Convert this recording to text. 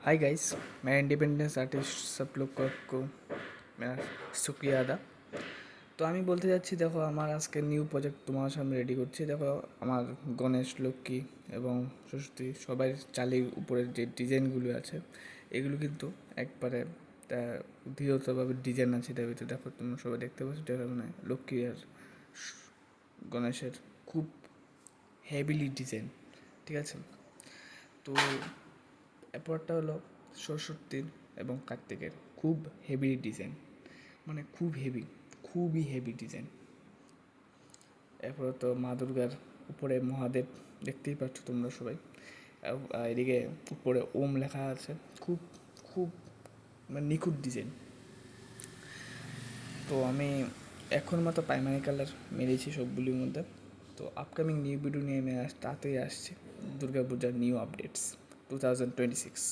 Hi guys, मैं independence artist सब लोग को मेरा शुक्रिया আদা। তো আমি বলতে যাচ্ছি, দেখো আমার আজকে নিউ প্রজেক্ট তোমার সামনে রেডি করছি। দেখো আমার গণেশ, লক্ষ্মী এবং সরস্বতী সবাই চালের উপরের যে ডিজাইনগুলো আছে এগুলো কিন্তু একবারে দৃঢ়তভাবে ডিজাইন আছে এটার ভিতরে। দেখো তোমরা সবাই দেখতে পাচ্ছ, এটা মানে লক্ষ্মী আর গণেশের খুব হেভিলি ডিজাইন, ঠিক আছে। তো এরপরটা হলো সরস্বতীর এবং কার্তিকের খুব হেভি ডিজাইন, মানে খুব হেভি, খুবই হেভি ডিজাইন। এরপর তো মা দুর্গার উপরে মহাদেব দেখতেই পাচ্ছ তোমরা সবাই। এদিকে উপরে ওম লেখা আছে, খুব খুব মানে নিখুঁত ডিজাইন। তো আমি এখন মতো প্রাইমারি কালার মেরেছি সবগুলির মধ্যে। তো আপকামিং নিউ ভিডিও নিয়ে আমি তাড়াতাড়ি আসছি, দুর্গা পূজার নিউ আপডেটস 2026।